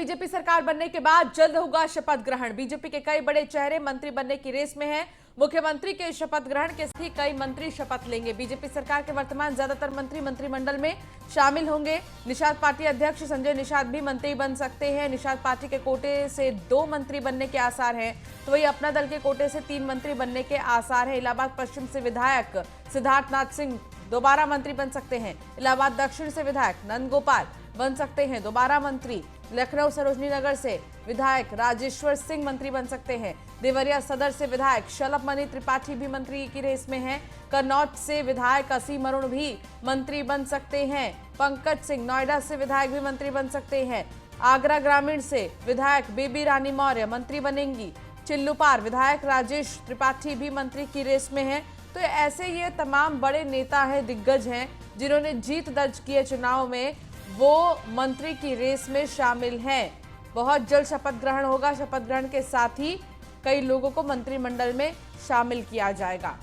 BJP सरकार बनने के बाद जल्द होगा शपथ ग्रहण। बीजेपी के कई बड़े चेहरे मंत्री बनने की रेस में हैं। मुख्यमंत्री के शपथ ग्रहण के साथ ही कई मंत्री शपथ लेंगे। बीजेपी सरकार के वर्तमान ज्यादातर मंत्री मंत्रिमंडल में शामिल होंगे। निषाद पार्टी अध्यक्ष संजय निषाद भी मंत्री बन सकते हैं। निषाद पार्टी के कोटे से 2 मंत्री बनने के आसार हैं, तो वही अपना दल के कोटे से 3 मंत्री बनने के आसार हैं। इलाहाबाद पश्चिम से विधायक सिद्धार्थनाथ सिंह दोबारा मंत्री बन सकते हैं। इलाहाबाद दक्षिण से विधायक नंद गोपाल बन सकते हैं दोबारा मंत्री। लखनऊ सरोजनी नगर से विधायक राजेश्वर सिंह मंत्री बन सकते हैं। देवरिया सदर से विधायक शलभ मणि त्रिपाठी भी मंत्री की रेस में हैं। कन्नौज से विधायक असीम अरुण भी मंत्री बन सकते हैं। पंकज सिंह नोएडा से विधायक भी मंत्री बन सकते हैं। आगरा ग्रामीण से विधायक बेबी रानी मौर्य मंत्री बनेंगी। चिल्लूपार विधायक राजेश त्रिपाठी भी मंत्री की रेस में हैं। तो ऐसे ये तमाम बड़े नेता हैं, दिग्गज हैं, जिन्होंने जीत दर्ज की है चुनाव में, वो मंत्री की रेस में शामिल हैं। बहुत जल्द शपथ ग्रहण होगा। शपथ ग्रहण के साथ ही कई लोगों को मंत्रिमंडल में शामिल किया जाएगा।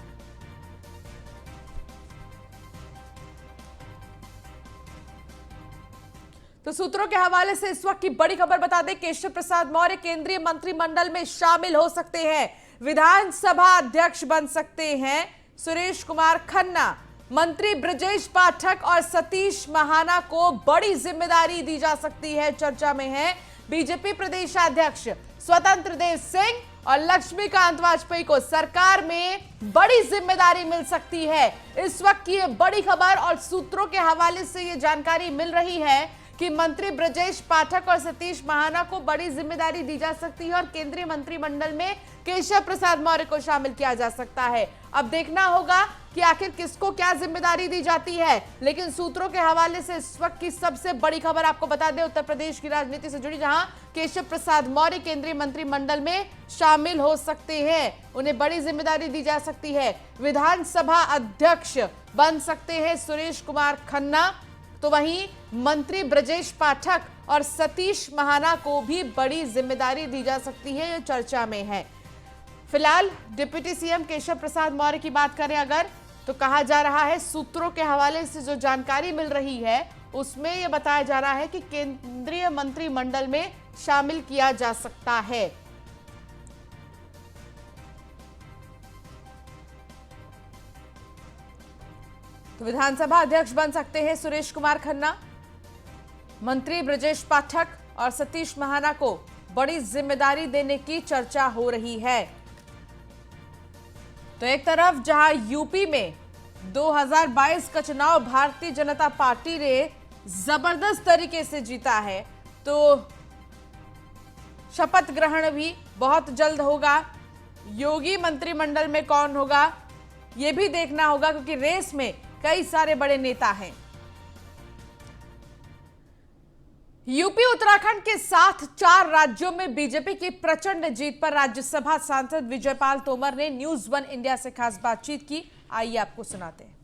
तो सूत्रों के हवाले से इस वक्त की बड़ी खबर बता दें, केशव प्रसाद मौर्य केंद्रीय मंत्रिमंडल में शामिल हो सकते हैं। विधानसभा अध्यक्ष बन सकते हैं। सुरेश कुमार खन्ना, मंत्री ब्रजेश पाठक और सतीश महाना को बड़ी जिम्मेदारी दी जा सकती है। चर्चा में है बीजेपी प्रदेशाध्यक्ष स्वतंत्र देव सिंह और लक्ष्मीकांत वाजपेयी को सरकार में बड़ी जिम्मेदारी मिल सकती है। इस वक्त की ये बड़ी खबर और सूत्रों के हवाले से ये जानकारी मिल रही है कि मंत्री ब्रजेश पाठक और सतीश महाना को बड़ी जिम्मेदारी दी जा सकती है और केंद्रीय मंत्रिमंडल में केशव प्रसाद मौर्य को शामिल किया जा सकता है। अब देखना होगा कि आखिर किसको क्या जिम्मेदारी दी जाती है। लेकिन सूत्रों के हवाले से इस वक्त की सबसे बड़ी खबर आपको बता दें, उत्तर प्रदेश की राजनीति से जुड़ी, जहां केशव प्रसाद मौर्य केंद्रीय मंत्रिमंडल में शामिल हो सकते हैं। उन्हें बड़ी जिम्मेदारी दी जा सकती है। विधानसभा अध्यक्ष बन सकते हैं सुरेश कुमार खन्ना, तो वहीं मंत्री ब्रजेश पाठक और सतीश महाना को भी बड़ी जिम्मेदारी दी जा सकती है। ये चर्चा में है। फिलहाल डिप्टी सीएम केशव प्रसाद मौर्य की बात करें अगर, तो कहा जा रहा है, सूत्रों के हवाले से जो जानकारी मिल रही है उसमें यह बताया जा रहा है कि केंद्रीय मंत्रिमंडल में शामिल किया जा सकता है। तो विधानसभा अध्यक्ष बन सकते हैं सुरेश कुमार खन्ना। मंत्री ब्रजेश पाठक और सतीश महाना को बड़ी जिम्मेदारी देने की चर्चा हो रही है। तो एक तरफ जहां यूपी में 2022 का चुनाव भारतीय जनता पार्टी ने जबरदस्त तरीके से जीता है, तो शपथ ग्रहण भी बहुत जल्द होगा। योगी मंत्रिमंडल में कौन होगा यह भी देखना होगा, क्योंकि रेस में कई सारे बड़े नेता हैं। यूपी उत्तराखंड के साथ 4 राज्यों में बीजेपी की प्रचंड जीत पर राज्यसभा सांसद विजयपाल तोमर ने न्यूज 1 इंडिया से खास बातचीत की। आइए आपको सुनाते हैं।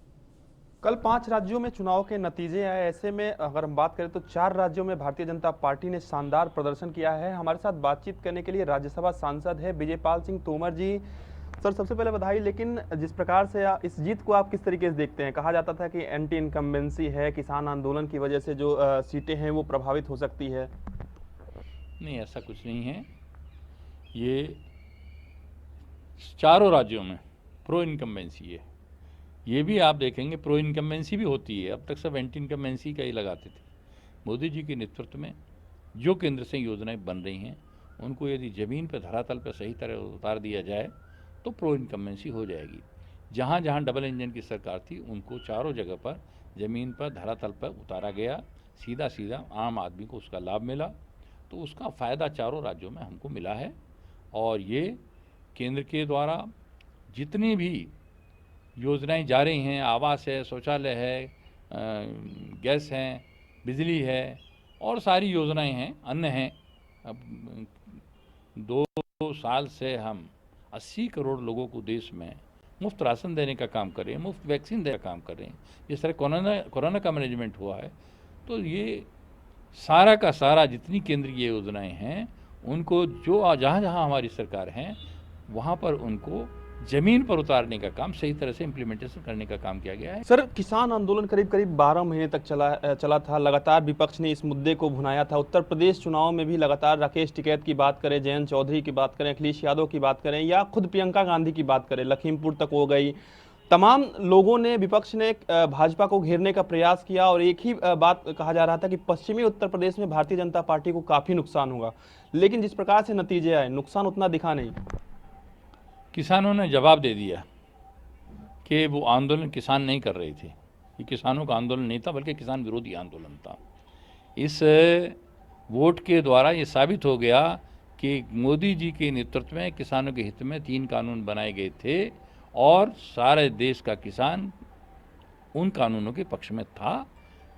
कल 5 राज्यों में चुनाव के नतीजे आए। ऐसे में अगर हम बात करें तो 4 राज्यों में भारतीय जनता पार्टी ने शानदार प्रदर्शन किया है। हमारे साथ बातचीत करने के लिए राज्यसभा सांसद है विजयपाल सिंह तोमर जी। सर, सबसे पहले बधाई। लेकिन जिस प्रकार से इस जीत को आप किस तरीके से देखते हैं? कहा जाता था कि एंटी इनकम्बेंसी है, किसान आंदोलन की वजह से जो सीटें हैं वो प्रभावित हो सकती है। नहीं, ऐसा कुछ नहीं है। ये चारों राज्यों में प्रो इनकम्बेंसी है। ये भी आप देखेंगे प्रो इनकम्बेंसी भी होती है। अब तक सब एंटी इनकम्बेंसी का ही लगाते थे। मोदी जी के नेतृत्व में जो केंद्र से योजनाएं बन रही हैं, उनको यदि ज़मीन पर धरातल पर सही तरह उतार दिया जाए तो प्रो इनकम्बेंसी हो जाएगी। जहाँ जहाँ डबल इंजन की सरकार थी, उनको चारों जगह पर ज़मीन पर धरातल पर उतारा गया। सीधा सीधा आम आदमी को उसका लाभ मिला। तो उसका फ़ायदा चारों राज्यों में हमको मिला है। और ये केंद्र के द्वारा जितनी भी योजनाएं जा रही हैं, आवास है, शौचालय है, गैस है, बिजली है और सारी योजनाएं हैं, अन्न हैं। अब 2 साल से हम 80 करोड़ लोगों को देश में मुफ्त राशन देने का काम कर रहे हैं, मुफ्त वैक्सीन देने का काम कर रहे हैं। जिस तरह कोरोना का मैनेजमेंट हुआ है, तो ये सारा का सारा जितनी केंद्रीय योजनाएं हैं, उनको जो जहाँ जहाँ हमारी सरकार हैं वहाँ पर उनको जमीन पर उतारने का काम सही तरह से इम्प्लीमेंटेशन करने का काम किया गया है। सर, किसान आंदोलन करीब करीब 12 महीने तक चला था। लगातार विपक्ष ने इस मुद्दे को भुनाया था। उत्तर प्रदेश चुनाव में भी लगातार राकेश टिकैत की बात करें, जयंत चौधरी की बात करें, अखिलेश यादव की बात करें या खुद प्रियंका गांधी की बात करें, लखीमपुर तक हो गई। तमाम लोगों ने, विपक्ष ने भाजपा को घेरने का प्रयास किया और एक ही बात कहा जा रहा था कि पश्चिमी उत्तर प्रदेश में भारतीय जनता पार्टी को काफ़ी नुकसान होगा। लेकिन जिस प्रकार से नतीजे आए, नुकसान उतना दिखा नहीं। किसानों ने जवाब दे दिया कि वो आंदोलन किसान नहीं कर रहे थे, ये किसानों का आंदोलन नहीं था बल्कि किसान विरोधी आंदोलन था। इस वोट के द्वारा ये साबित हो गया कि मोदी जी के नेतृत्व में किसानों के हित में 3 कानून बनाए गए थे और सारे देश का किसान उन कानूनों के पक्ष में था।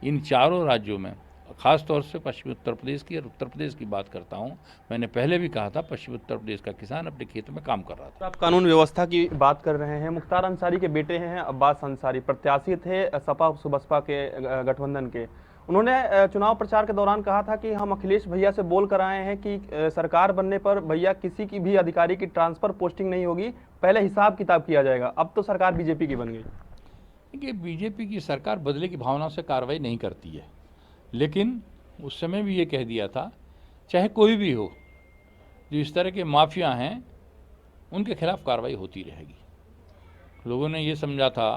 इन चारों राज्यों में, ख़ास तौर से पश्चिमी उत्तर प्रदेश की और उत्तर प्रदेश की बात करता हूं, मैंने पहले भी कहा था पश्चिमी उत्तर प्रदेश का किसान अपने खेत में काम कर रहा था। आप कानून व्यवस्था की बात कर रहे हैं। मुख्तार अंसारी के बेटे हैं अब्बास अंसारी, प्रत्याशी थे सपा बसपा के गठबंधन के। उन्होंने चुनाव प्रचार के दौरान कहा था कि हम अखिलेश भैया से बोल कर आए हैं कि सरकार बनने पर भैया किसी की भी अधिकारी की ट्रांसफर पोस्टिंग नहीं होगी, पहले हिसाब किताब किया जाएगा। अब तो सरकार बीजेपी की बन गई। देखिए, बीजेपी की सरकार बदले की भावना से कार्रवाई नहीं करती है, लेकिन उस समय भी ये कह दिया था चाहे कोई भी हो, जो इस तरह के माफिया हैं उनके खिलाफ कार्रवाई होती रहेगी। लोगों ने ये समझा था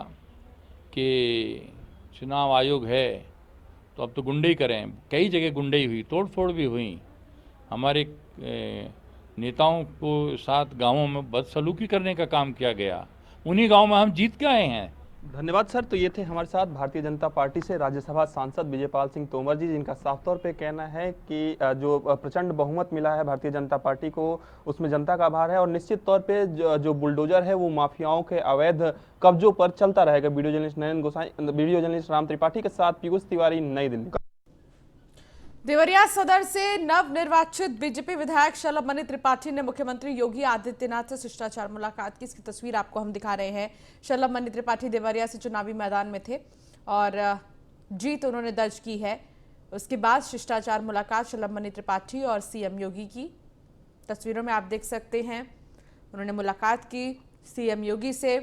कि चुनाव आयोग है तो अब तो गुंडे ही करें। कई जगह गुंडई हुई, तोड़फोड़ भी हुई, हमारे नेताओं को साथ गांवों में बदसलूकी करने का काम किया गया। उन्हीं गांव में हम जीत के आए हैं। धन्यवाद सर। तो ये थे हमारे साथ भारतीय जनता पार्टी से राज्यसभा सांसद विजयपाल सिंह तोमर जी, जिनका साफ तौर पे कहना है कि जो प्रचंड बहुमत मिला है भारतीय जनता पार्टी को, उसमें जनता का आभार है और निश्चित तौर पे जो बुलडोजर है वो माफियाओं के अवैध कब्जों पर चलता रहेगा। वीडियो जर्नलिस्ट नयन गोसाई, वीडियो जर्नलिस्ट राम त्रिपाठी के साथ पीयूष तिवारी, नई दिल्ली। देवरिया सदर से नवनिर्वाचित बीजेपी विधायक शलभमणि त्रिपाठी ने मुख्यमंत्री योगी आदित्यनाथ से शिष्टाचार मुलाकात की। इसकी तस्वीर आपको हम दिखा रहे हैं। शलभमणि त्रिपाठी देवरिया से चुनावी मैदान में थे और जीत उन्होंने दर्ज की है। उसके बाद शिष्टाचार मुलाकात शलभमणि त्रिपाठी और सीएम योगी की। तस्वीरों में आप देख सकते हैं, उन्होंने मुलाकात की सीएम योगी से।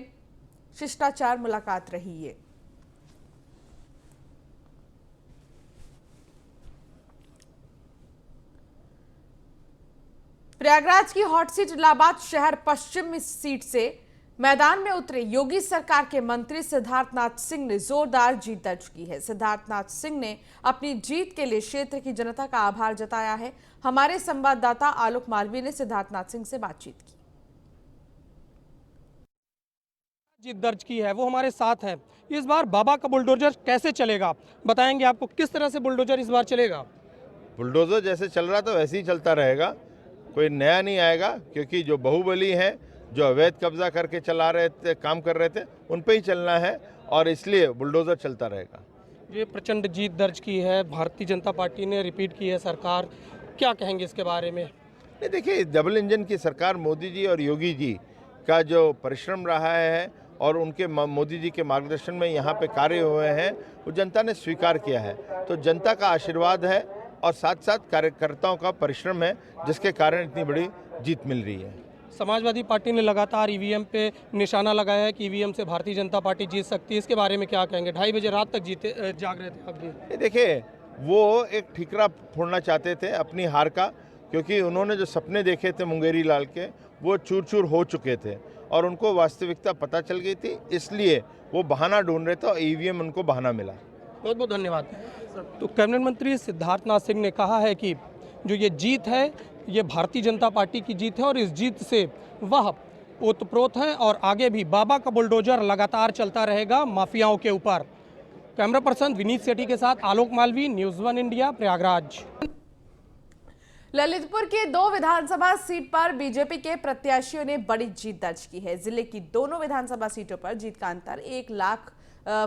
शिष्टाचार मुलाकात रही है। प्रयागराज की हॉट सीट इलाहाबाद शहर पश्चिम सीट से मैदान में उतरे योगी सरकार के मंत्री सिद्धार्थनाथ सिंह ने जोरदार जीत दर्ज की है। सिद्धार्थनाथ सिंह ने अपनी जीत के लिए क्षेत्र की जनता का आभार जताया है। हमारे संवाददाता आलोक मालवीय ने सिद्धार्थनाथ सिंह से बातचीत की। जीत दर्ज की है, वो हमारे साथ है। इस बार बाबा का बुलडोजर कैसे चलेगा बताएंगे आपको। किस तरह से बुलडोजर इस बार चलेगा? बुलडोजर जैसे चल रहा था वैसे ही चलता रहेगा, कोई नया नहीं आएगा, क्योंकि जो बाहुबली हैं, जो अवैध कब्जा करके चला रहे थे, काम कर रहे थे, उन पे ही चलना है और इसलिए बुलडोजर चलता रहेगा। ये प्रचंड जीत दर्ज की है, भारतीय जनता पार्टी ने रिपीट की है सरकार, क्या कहेंगे इसके बारे में? नहीं, देखिए, डबल इंजन की सरकार मोदी जी और योगी जी का जो परिश्रम रहा है और उनके मोदी जी के मार्गदर्शन में यहाँ पे कार्य हुए हैं, वो जनता ने स्वीकार किया है। तो जनता का आशीर्वाद है और साथ साथ कार्यकर्ताओं का परिश्रम है, जिसके कारण इतनी बड़ी जीत मिल रही है। समाजवादी पार्टी ने लगातार ईवीएम पे निशाना लगाया है कि ईवीएम से भारतीय जनता पार्टी जीत सकती है, इसके बारे में क्या कहेंगे? 2:30 बजे रात तक जाग रहे थे आप भी। देखिए, वो एक ठीकरा फोड़ना चाहते थे अपनी हार का, क्योंकि उन्होंने जो सपने देखे थे मुंगेरी लाल के, वो चूर चूर हो चुके थे और उनको वास्तविकता पता चल गई थी, इसलिए वो बहाना ढूंढ रहे थे और ईवीएम उनको बहाना मिला। बहुत बहुत धन्यवाद। तो कैबिनेट मंत्री सिद्धार्थनाथ सिंह ने कहा है कि जो ये जीत है ये भारतीय जनता पार्टी की जीत है और इस जीत से वह ओतप्रोत हैं और आगे भी बाबा का बुलडोजर लगातार चलता रहेगा माफियाओं के ऊपर। कैमरा पर्सन विनीत सेठी के साथ आलोक मालवी, न्यूज़ 1 इंडिया, प्रयागराज। ललितपुर के 2 विधानसभा सीट पर बीजेपी के प्रत्याशियों ने बड़ी जीत दर्ज की है। जिले की दोनों विधानसभा सीटों पर जीत का अंतर 1 लाख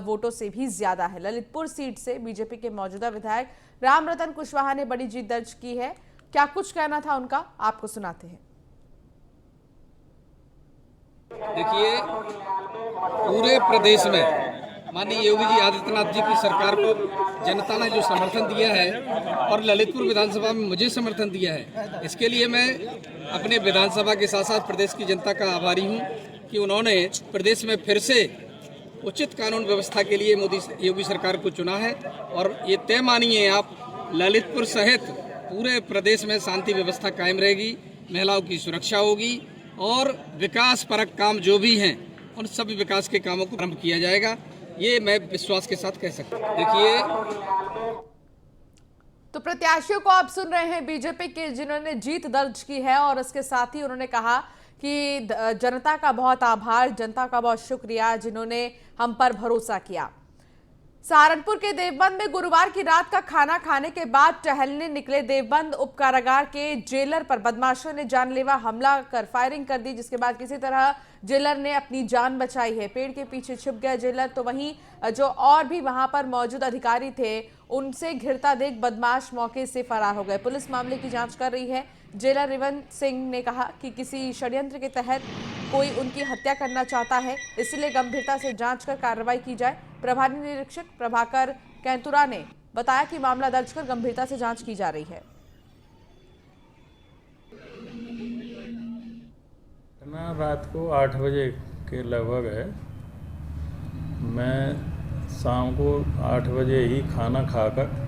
वोटों से भी ज्यादा है। ललितपुर सीट से बीजेपी के मौजूदा विधायक रामरतन कुशवाहा ने बड़ी जीत दर्ज की है। क्या कुछ कहना था उनका, आपको सुनाते हैं। देखिए, पूरे प्रदेश में माननीय योगी जी आदित्यनाथ जी की सरकार को जनता ने जो समर्थन दिया है और ललितपुर विधानसभा में मुझे समर्थन दिया है, इसके लिए मैं अपने विधानसभा के साथ साथ प्रदेश की जनता का आभारी हूं। कि उन्होंने प्रदेश में फिर से उचित कानून व्यवस्था के लिए योगी सरकार को चुना है। और ये तय मानिए आप, ललितपुर सहित पूरे प्रदेश में शांति व्यवस्था कायम रहेगी, महिलाओं की सुरक्षा होगी और विकास परक काम जो भी हैं उन सभी विकास के कामों को प्रारंभ किया जाएगा। ये मैं विश्वास के साथ कह सकता हूँ। देखिए, तो प्रत्याशियों को आप सुन रहे हैं बीजेपी के, जिन्होंने जीत दर्ज की है और इसके साथ ही उन्होंने कहा कि जनता का बहुत आभार, जनता का बहुत शुक्रिया जिन्होंने हम पर भरोसा किया। सहारनपुर के देवबंद में गुरुवार की रात का खाना खाने के बाद टहलने निकले देवबंद उप कारागार के जेलर पर बदमाशों ने जानलेवा हमला कर फायरिंग कर दी, जिसके बाद किसी तरह जेलर ने अपनी जान बचाई है। पेड़ के पीछे छिप गया जेलर, तो वहीं जो और भी वहां पर मौजूद अधिकारी थे उनसे घिरता देख बदमाश मौके से फरार हो गए। पुलिस मामले की जांच कर रही है। जेलर रिवन सिंह ने कहा कि किसी षड्यंत्र के तहत कोई उनकी हत्या करना चाहता है, इसलिए गंभीरता से जांच कर कार्रवाई की जाए। प्रभारी निरीक्षक प्रभाकर कैंतुरा ने बताया कि मामला दर्ज कर गंभीरता से जांच की जा रही है। रात को 8 बजे के लगभग है। मैं शाम को 8 बजे ही खाना खाकर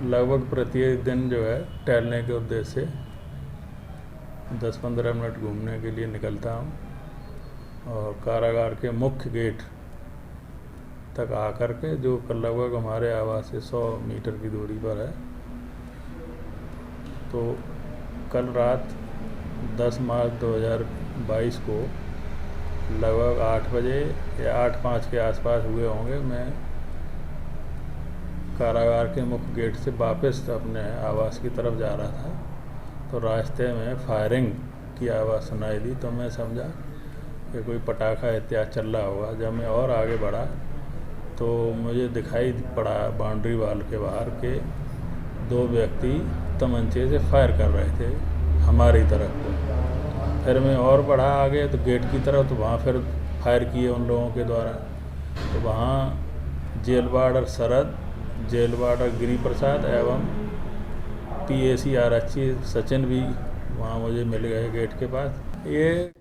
लगभग प्रत्येक दिन जो है टहलने के उद्देश्य से 10-15 मिनट घूमने के लिए निकलता हूँ और कारागार के मुख्य गेट तक आकर के, जो लगभग हमारे आवास से 100 मीटर की दूरी पर है, तो कल रात 10 मार्च 2022 को लगभग 8 बजे या 8:05 के आसपास हुए होंगे, मैं कारागार के मुख्य गेट से वापस अपने आवास की तरफ जा रहा था, तो रास्ते में फायरिंग की आवाज़ सुनाई दी। तो मैं समझा कि कोई पटाखा इत्यादि चल रहा होगा। जब मैं और आगे बढ़ा तो मुझे दिखाई पड़ा बाउंड्री वाल के बाहर के 2 व्यक्ति तमंचे से फायर कर रहे थे हमारी तरफ को। फिर मैं और बढ़ा आगे तो गेट की तरफ, तो वहाँ फिर फायर किए उन लोगों के द्वारा। तो वहाँ जेल वार्डर शरद, जेल वार्डर गिरी प्रसाद एवं PAC आरक्षी सचिन भी वहाँ मुझे मिल गए गेट के पास। ये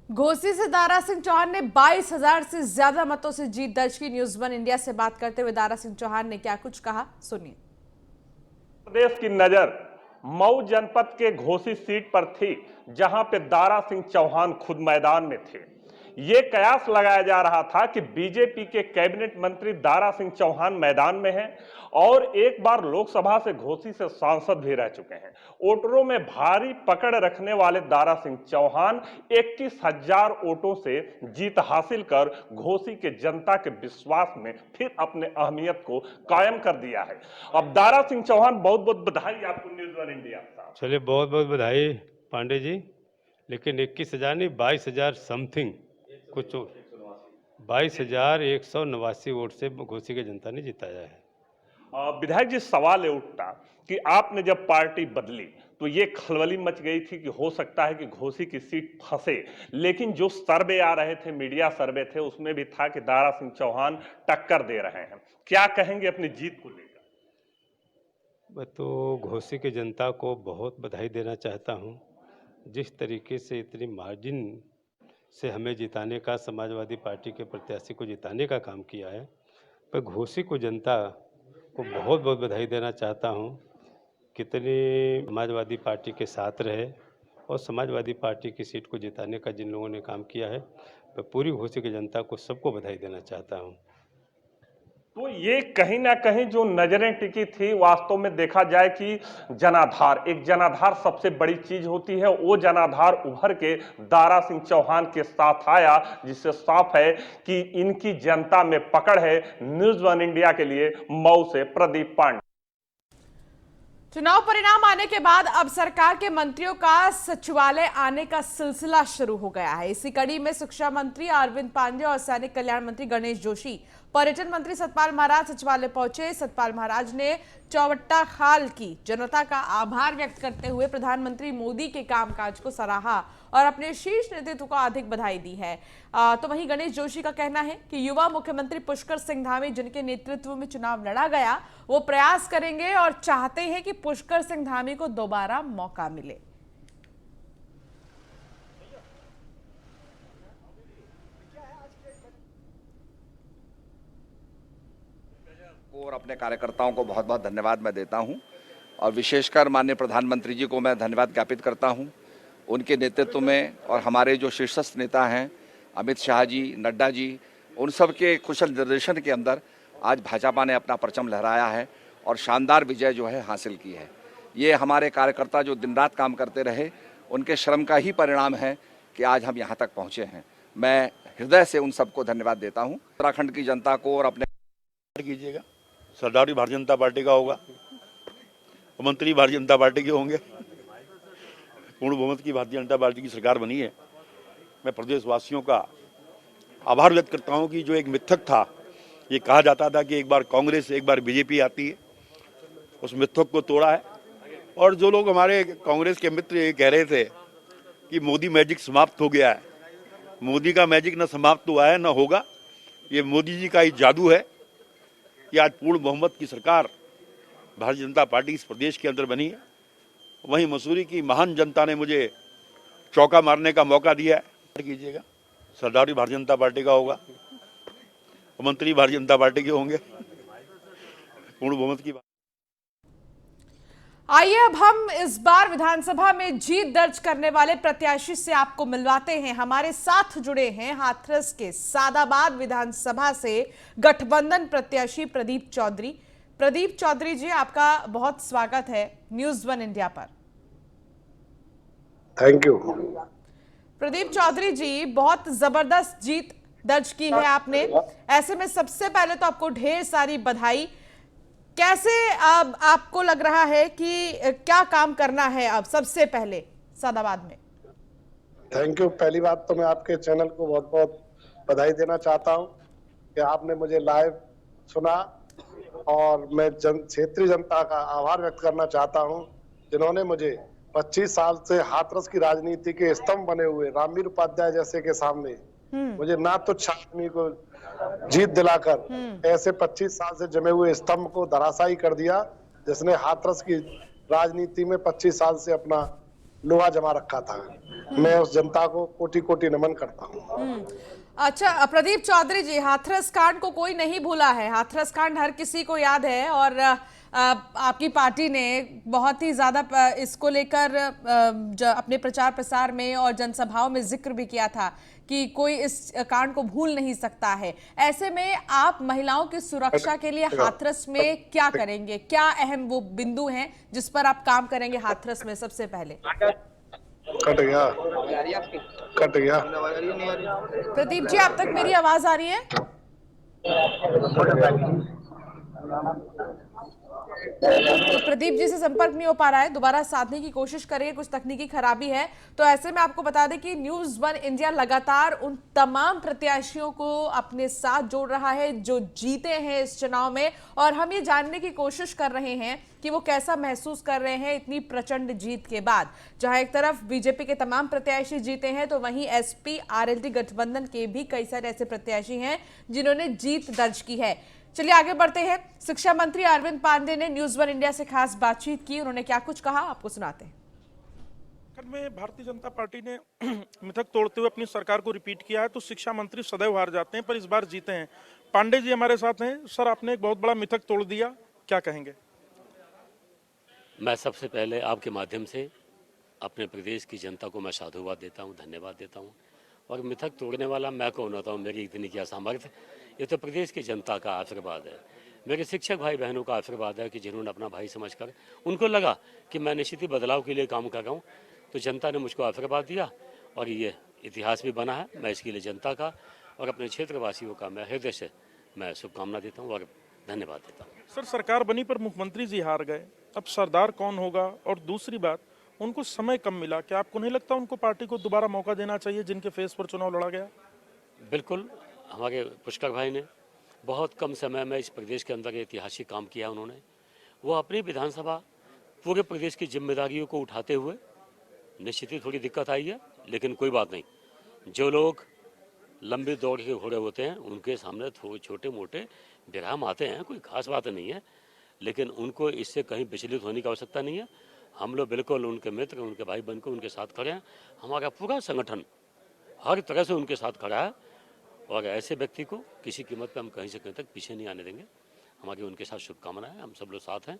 घोसी से दारा सिंह चौहान ने 22,000 से ज्यादा मतों से जीत दर्ज की। न्यूज़ 1 इंडिया से बात करते हुए दारा सिंह चौहान ने क्या कुछ कहा, सुनिए। प्रदेश की नजर मऊ जनपद के घोसी सीट पर थी, जहां पे दारा सिंह चौहान खुद मैदान में थे। ये कयास लगाया जा रहा था कि बीजेपी के कैबिनेट मंत्री दारा सिंह चौहान मैदान में हैं और एक बार लोकसभा से घोसी से सांसद भी रह चुके हैं। वोटरों में भारी पकड़ रखने वाले दारा सिंह चौहान 21,000 वोटों से जीत हासिल कर घोसी के जनता के विश्वास में फिर अपने अहमियत को कायम कर दिया है। अब दारा सिंह चौहान, बहुत बहुत बधाई आपको न्यूज़ 1 इंडिया। चलिए, बहुत बहुत बधाई पांडे जी। लेकिन 21,000 नहीं, 22,000 समथिंग कुछ 22,189 वोट से घोसी की जनता ने जिताया है। विधायक जी, सवाल ये उठता कि आपने जब पार्टी बदली तो ये खलबली मच गई थी कि हो सकता है कि घोसी की सीट फंसे, लेकिन जो सर्वे आ रहे थे, मीडिया सर्वे थे, उसमें भी था कि दारा सिंह चौहान टक्कर दे रहे हैं। क्या कहेंगे अपनी जीत को लेकर? मैं तो घोसी की जनता को बहुत बधाई देना चाहता हूं। जिस तरीके से इतनी मार्जिन से हमें जिताने का, समाजवादी पार्टी के प्रत्याशी को जिताने का काम किया है, पर घोसी को जनता को बहुत बहुत बधाई देना चाहता हूं। कितनी समाजवादी पार्टी के साथ रहे और समाजवादी पार्टी की सीट को जिताने का जिन लोगों ने काम किया है, मैं पूरी घोसी की जनता को सबको बधाई देना चाहता हूं। तो ये कहीं ना कहीं जो नजरें टिकी थी, वास्तव में देखा जाए कि जनाधार, एक जनाधार सबसे बड़ी चीज होती है, वो जनाधार उभर के दारा सिंह चौहान के साथ आया, जिससे साफ है कि इनकी जनता में पकड़ है। न्यूज़ 1 इंडिया के लिए मऊ से प्रदीप पांडे। चुनाव परिणाम आने के बाद अब सरकार के मंत्रियों का सचिवालय आने का सिलसिला शुरू हो गया है। इसी कड़ी में शिक्षा मंत्री अरविंद पांडे और सैनिक कल्याण मंत्री गणेश जोशी, पर्यटन मंत्री सतपाल महाराज सचिवालय पहुंचे। सतपाल महाराज ने चौवट्टा खाल की जनता का आभार व्यक्त करते हुए प्रधानमंत्री मोदी के कामकाज को सराहा और अपने शीर्ष नेतृत्व को अधिक बधाई दी है। तो वहीं गणेश जोशी का कहना है कि युवा मुख्यमंत्री पुष्कर सिंह धामी, जिनके नेतृत्व में चुनाव लड़ा गया, वो प्रयास करेंगे और चाहते हैं कि पुष्कर सिंह धामी को दोबारा मौका मिले। को और अपने कार्यकर्ताओं को बहुत बहुत धन्यवाद मैं देता हूं और विशेषकर माननीय प्रधानमंत्री जी को मैं धन्यवाद ज्ञापित करता हूं। उनके नेतृत्व में और हमारे जो शीर्षस्थ नेता हैं अमित शाह जी, नड्डा जी, उन सब के कुशल निर्देशन के अंदर आज भाजपा ने अपना परचम लहराया है और शानदार विजय जो है हासिल की है। ये हमारे कार्यकर्ता जो दिन रात काम करते रहे, उनके श्रम का ही परिणाम है कि आज हम यहाँ तक पहुँचे हैं। मैं हृदय से उन सबको धन्यवाद देता हूँ। उत्तराखंड की जनता को और अपने कीजिएगा, सरदार भारतीय जनता पार्टी का होगा, मंत्री भारतीय जनता पार्टी के होंगे, पूर्ण बहुमत की भारतीय जनता पार्टी की सरकार बनी है। मैं प्रदेशवासियों का आभार व्यक्त करता हूं कि जो एक मिथक था, ये कहा जाता था कि एक बार कांग्रेस एक बार बीजेपी आती है, उस मिथक को तोड़ा है। और जो लोग हमारे कांग्रेस के मित्र ये कह रहे थे कि मोदी मैजिक समाप्त हो गया है, मोदी का मैजिक न समाप्त हुआ है न होगा। ये मोदी जी का ही जादू है कि आज पूर्ण बहुमत की सरकार भारतीय जनता पार्टी इस प्रदेश के अंदर बनी है। वहीं मसूरी की महान जनता ने मुझे चौका मारने का मौका दिया है। कीजिएगा, सरदार भारतीय जनता पार्टी का होगा, मंत्री भारतीय जनता पार्टी के होंगे, पूर्ण बहुमत की बात। आइए अब हम इस बार विधानसभा में जीत दर्ज करने वाले प्रत्याशी से आपको मिलवाते हैं। हमारे साथ जुड़े हैं हाथरस के सादाबाद विधानसभा से गठबंधन प्रत्याशी प्रदीप चौधरी। प्रदीप चौधरी जी, आपका बहुत स्वागत है न्यूज़ 1 इंडिया पर। Thank you. प्रदीप चौधरी जी, बहुत जबरदस्त जीत दर्ज की है आपने। ऐसे में सबसे पहले तो आपको ढेर सारी बधाई। कैसे अब आपको लग रहा है कि क्या काम करना है अब सबसे पहले सादाबाद में? Thank you. पहली बात तो मैं आपके चैनल को बहुत बहुत बधाई देना चाहता हूं कि आपने मुझे लाइव सुना और मैं क्षेत्रीय जनता का आभार व्यक्त करना चाहता हूं जिन्होंने मुझे 25 साल से हाथरस की राजनीति के स्तंभ बने हुए रामवीर उपाध्याय जैसे के सामने मुझे ना तो आदमी को जीत दिलाकर ऐसे 25 साल से जमे हुए स्तंभ को धराशायी कर दिया, जिसने हाथरस की राजनीति में 25 साल से अपना लोहा जमा रखा था। मैं उस जनता को कोटि कोटि नमन करता हूँ। अच्छा प्रदीप चौधरी जी, हाथरस कांड को कोई नहीं भूला है। हाथरस कांड हर किसी को याद है और आपकी पार्टी ने बहुत ही ज्यादा इसको लेकर अपने प्रचार प्रसार में और जनसभाओं में जिक्र भी किया था कि कोई इस कांड को भूल नहीं सकता है। ऐसे में आप महिलाओं की सुरक्षा के लिए हाथरस में क्या करेंगे? क्या अहम वो बिंदु हैं जिस पर आप काम करेंगे हाथरस में सबसे पहले? कट गया। प्रदीप जी, आप तक मेरी आवाज आ रही है? तो प्रदीप जी से संपर्क नहीं हो पा रहा है, दोबारा साधने की कोशिश करेंगे, कुछ तकनीकी खराबी है। तो ऐसे में आपको बता दें कि न्यूज़ 1 इंडिया लगातार उन तमाम प्रत्याशियों को अपने साथ जोड़ रहा है जो जीते हैं इस चुनाव में, और हम ये जानने की कोशिश कर रहे हैं कि वो कैसा महसूस कर रहे हैं इतनी प्रचंड जीत के बाद। जहां एक तरफ बीजेपी के तमाम प्रत्याशी जीते हैं, तो वहीं एसपी आरएलडी गठबंधन के भी कई सारे ऐसे प्रत्याशी हैं जिन्होंने जीत दर्ज की है। चलिए आगे बढ़ते हैं। शिक्षा मंत्री अरविंद पांडे ने न्यूज़ 1 इंडिया से खास बातचीत की। उन्होंने क्या कुछ कहा, आपको सुनाते हैं। में भारतीय जनता पार्टी ने मिथक तोड़ते हुए अपनी सरकार को रिपीट किया है, तो शिक्षा मंत्री सदैव हार जाते हैं पर इस बार जीते हैं। पांडे जी हमारे साथ हैं। सर, आपने एक बहुत बड़ा मिथक तोड़ दिया, क्या कहेंगे? मैं सबसे पहले आपके माध्यम से अपने प्रदेश की जनता को मैं साधुवाद देता हूं, धन्यवाद देता हूं। और मिथक तोड़ने वाला मैं कौन होता हूं, मेरी इतनी क्या सामर्थ्य। ये तो प्रदेश की जनता का आशीर्वाद है, मेरे शिक्षक भाई बहनों का आशीर्वाद है कि जिन्होंने अपना भाई समझकर, उनको लगा कि मैं निश्चित ही बदलाव के लिए काम कर रहा हूँ, तो जनता ने मुझको आशीर्वाद दिया और ये इतिहास भी बना है। मैं इसके लिए जनता का और अपने क्षेत्रवासियों का मैं हृदय से मैं शुभकामना देता हूँ और धन्यवाद देता हूँ। सर, सरकार बनी पर मुख्यमंत्री जी हार गए, अब सरदार कौन होगा? और दूसरी बात, उनको समय कम मिला, क्या आपको नहीं लगता उनको पार्टी को दोबारा मौका देना चाहिए जिनके फेस पर चुनाव लड़ा गया? बिल्कुल, हमारे पुष्कर भाई ने बहुत कम समय में इस प्रदेश के अंदर ऐतिहासिक काम किया। उन्होंने वो अपनी विधानसभा पूरे प्रदेश की जिम्मेदारियों को उठाते हुए, निश्चित ही थोड़ी दिक्कत आई है लेकिन कोई बात नहीं। जो लोग लंबी दौड़ के घोड़े होते हैं उनके सामने थोड़े छोटे मोटे विराम आते हैं, कोई खास बात नहीं है, लेकिन उनको इससे कहीं विचलित होने की आवश्यकता नहीं है। हम लोग बिल्कुल उनके मित्र, उनके भाई बनकर उनके साथ खड़े हैं। हमारा पूरा संगठन हर तरह से उनके साथ खड़ा है और ऐसे व्यक्ति को किसी कीमत पर हम कहीं से कहीं तक पीछे नहीं आने देंगे। हमारी उनके साथ शुभकामनाएं, हम सब लोग साथ हैं।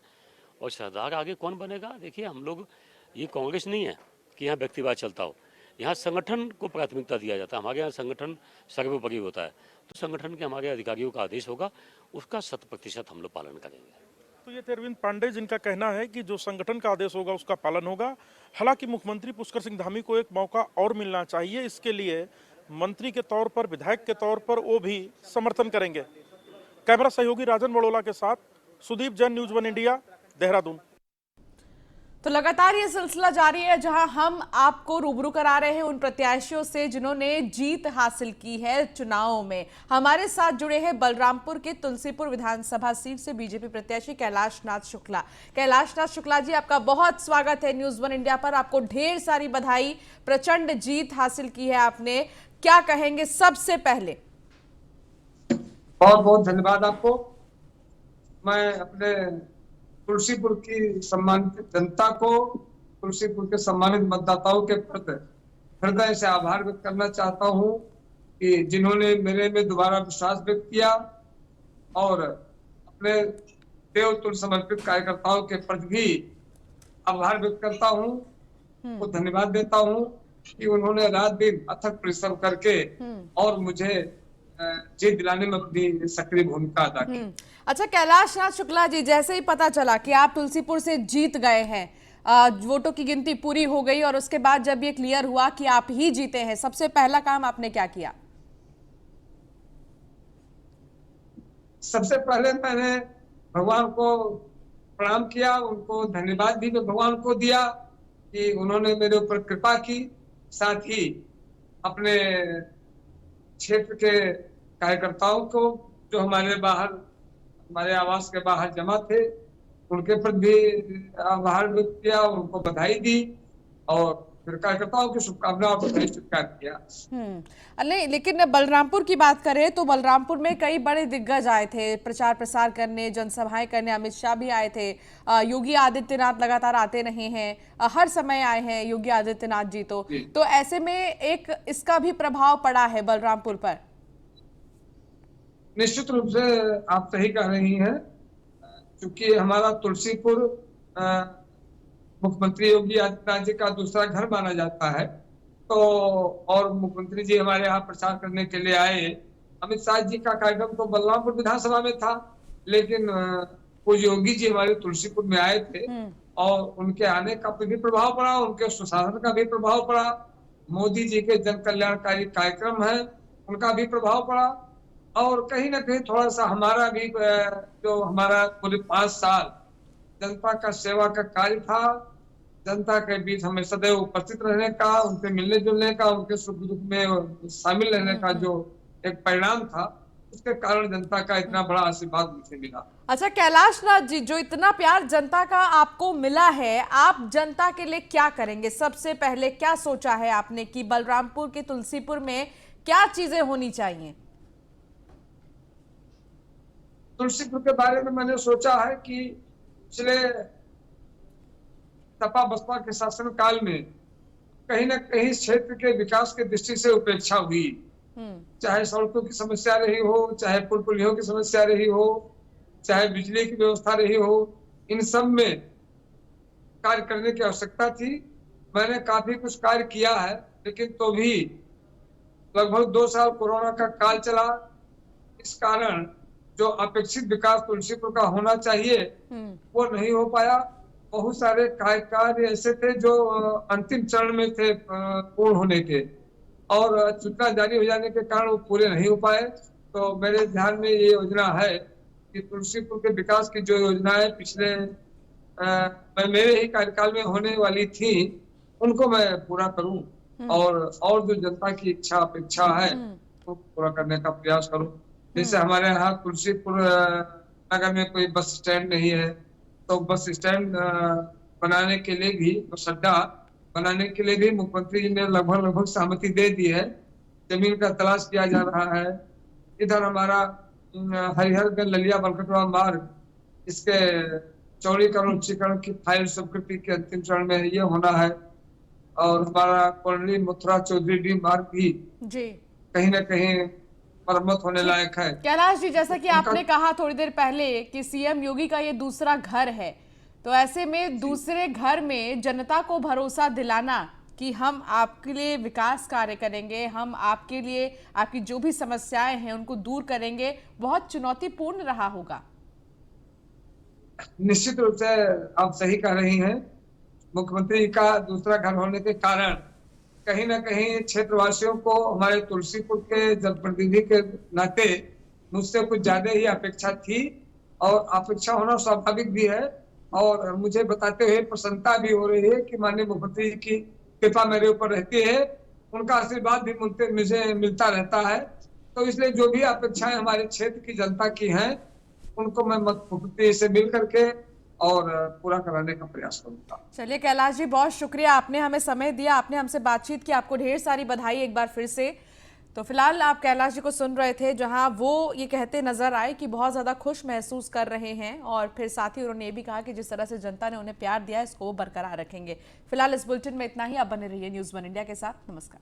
और सरदार आगे कौन बनेगा, देखिए हम लोग, ये कांग्रेस नहीं है कि यहाँ व्यक्तिवाद चलता हो, यहाँ संगठन को प्राथमिकता दिया जाता है। हमारे यहाँ संगठन सर्वोपरि होता है, तो संगठन के हमारे अधिकारियों का आदेश होगा, उसका 100% हम लोग पालन करेंगे। तो ये थे अरविंद पांडे, जिनका कहना है कि जो संगठन का आदेश होगा उसका पालन होगा। हालांकि मुख्यमंत्री पुष्कर सिंह धामी को एक मौका और मिलना चाहिए, इसके लिए मंत्री के तौर पर, विधायक के तौर पर वो भी समर्थन करेंगे। कैमरा सहयोगी राजन बड़ोला के साथ सुदीप जैन, न्यूज़ 1 इंडिया, देहरादून। तो लगातार ये सिलसिला जारी है जहां हम आपको रूबरू करा रहे हैं उन प्रत्याशियों से जिन्होंने जीत हासिल की है चुनाव में। हमारे साथ जुड़े हैं बलरामपुर के तुलसीपुर विधानसभा सीट से बीजेपी प्रत्याशी कैलाश नाथ शुक्ला। कैलाश नाथ शुक्ला जी, आपका बहुत स्वागत है न्यूज़ 1 इंडिया पर। आपको ढेर सारी बधाई, प्रचंड जीत हासिल की है आपने, क्या कहेंगे सबसे पहले? बहुत बहुत धन्यवाद आपको। मैं अपने तुलसीपुर की सम्मानित जनता को, तुलसीपुर के सम्मानित मतदाताओं के प्रति हृदय से आभार व्यक्त करना चाहता हूं कि जिन्होंने मेरे में दोबारा विश्वास व्यक्त किया, और अपने देव तुल्य समर्पित कार्यकर्ताओं के प्रति भी आभार व्यक्त करता हूं, वो धन्यवाद देता हूं कि उन्होंने रात दिन अथक परिश्रम करके और मुझे जीत दिलाने में अपनी सक्रिय भूमिका अदा की। अच्छा कैलाश नाथ शुक्ला जी, जैसे ही पता चला कि आप तुलसीपुर से जीत गए हैं, वोटों की गिनती पूरी हो गई और उसके बाद जब ये क्लियर हुआ कि आप ही जीते हैं, सबसे पहला काम आपने क्या किया? सबसे पहले मैंने भगवान को प्रणाम किया, उनको धन्यवाद भी मैं भगवान को दिया कि उन्होंने मेरे ऊपर कृपा की। साथ ही अपने क्षेत्र के कार्यकर्ताओं को जो हमारे बाहर, हमारे आवास के बाहर जमा थे, उनके प्रति भी आभार व्यक्त किया, उनको बधाई दी और फिर कार्यकर्ताओं की शुभकामनाओं को स्वीकार किया। नहीं, लेकिन बलरामपुर की बात करें तो बलरामपुर में कई बड़े दिग्गज आए थे प्रचार प्रसार करने, जनसभाएं करने। अमित शाह भी आए थे, योगी आदित्यनाथ लगातार आते रहे हैं, हर समय आए हैं योगी आदित्यनाथ जी। तो ऐसे में एक इसका भी प्रभाव पड़ा है बलरामपुर पर। निश्चित रूप से आप सही कह रही हैं, क्योंकि हमारा तुलसीपुर मुख्यमंत्री योगी आदित्यनाथ जी का दूसरा घर माना जाता है। तो और मुख्यमंत्री जी हमारे यहाँ प्रचार करने के लिए आए। अमित शाह जी का कार्यक्रम तो बलरामपुर विधानसभा में था, लेकिन वो योगी जी हमारे तुलसीपुर में आए थे और उनके आने का भी प्रभाव पड़ा, उनके सुशासन का भी प्रभाव पड़ा, मोदी जी के जन कल्याणकारी कार्यक्रम है उनका भी प्रभाव पड़ा, और कहीं ना कहीं थोड़ा सा हमारा भी जो हमारा पूरे 5 साल जनता का सेवा का कार्य था, जनता के बीच हमें सदैव उपस्थित रहने का, उनसे मिलने जुलने का, उनके सुख दुख में शामिल रहने का जो एक परिणाम था, उसके कारण जनता का इतना बड़ा आशीर्वाद मुझे मिला। अच्छा कैलाश नाथ जी, जो इतना प्यार जनता का आपको मिला है, आप जनता के लिए क्या करेंगे? सबसे पहले क्या सोचा है आपने कि बलरामपुर के तुलसीपुर में क्या चीजें होनी चाहिए? तुलसीपुर के बारे में मैंने सोचा है कि पिछले सपा बसपा के शासन काल में कहीं ना कहीं क्षेत्र के विकास के दृष्टि से उपेक्षा हुई, चाहे सड़कों की समस्या रही हो, चाहे पुल पुलियों की समस्या रही हो, चाहे बिजली की व्यवस्था रही हो, इन सब में कार्य करने की आवश्यकता थी। मैंने काफी कुछ कार्य किया है, लेकिन तो भी लगभग 2 साल कोरोना का काल चला, इस कारण जो अपेक्षित विकास तुलसीपुर का होना चाहिए वो नहीं हो पाया। बहुत सारे कार्य ऐसे थे जो अंतिम चरण में थे पूर्ण होने के, और सूचना जारी हो जाने के कारण वो पूरे नहीं हो पाए। तो मेरे ध्यान में ये योजना है कि तुलसीपुर के विकास की जो योजनाएं पिछले मेरे ही कार्यकाल में होने वाली थी, उनको मैं पूरा करूं और जो जनता की इच्छा अपेक्षा है वो पूरा करने का प्रयास करूं। जैसे हमारे यहाँ तुलसीपुर नगर में कोई बस स्टैंड नहीं है, तो बस स्टैंड बनाने के लिए भी, बस अड्डा बनाने के लिए भी मुख्यमंत्री जी ने लगभग सहमति दे दी है। जमीन का तलाश किया जा रहा है। इधर हमारा हरिहरगंज ललिया बलकटवा मार्ग, इसके चौड़ीकरण उच्चीकरण की फाइल स्वीकृति के अंतिम चरण में ये होना है। और हमारा कोल्हनी मथुरा चौधरी डी मार्ग भी कहीं ना कहीं मरम्मत होने लायक है। कैलाश जी, जैसा कि आपने कहा थोड़ी देर पहले कि सीएम योगी का ये दूसरा घर है, तो ऐसे में दूसरे घर में जनता को भरोसा दिलाना कि हम आपके लिए विकास कार्य करेंगे, हम आपके लिए आपकी जो भी समस्याएं हैं उनको दूर करेंगे, बहुत चुनौतीपूर्ण रहा होगा। निश्चित रूप से आप सही कह रही हैं। मुख्यमंत्री का दूसरा घर होने के कारण कहीं ना कहीं क्षेत्रवासियों को हमारे तुलसीपुर के जनप्रतिनिधि के नाते मुझसे कुछ ज्यादा ही अपेक्षा थी, और अपेक्षा होना स्वाभाविक भी है। और मुझे बताते हुए प्रसन्नता भी हो रही है कि माननीय मुख्यमंत्री जी की कृपा मेरे ऊपर रहती है, उनका आशीर्वाद भी मुझे मिलता रहता है। तो इसलिए जो भी अपेक्षाएं हमारे क्षेत्र की जनता की हैं, उनको मैं मुख्यमंत्री से मिल करके और पूरा कराने का प्रयास करूंगा। चलिए कैलाश जी, बहुत शुक्रिया, आपने हमें समय दिया, आपने हमसे बातचीत की, आपको ढेर सारी बधाई एक बार फिर से। तो फिलहाल आप कैलाश जी को सुन रहे थे, जहां वो ये कहते नजर आए कि बहुत ज्यादा खुश महसूस कर रहे हैं, और फिर साथ ही उन्होंने ये भी कहा कि जिस तरह से जनता ने उन्हें प्यार दिया है इसको वो बरकरार रखेंगे। फिलहाल इस बुलेटिन में इतना ही। आप बने रहिए न्यूज़ 1 इंडिया के साथ। नमस्कार।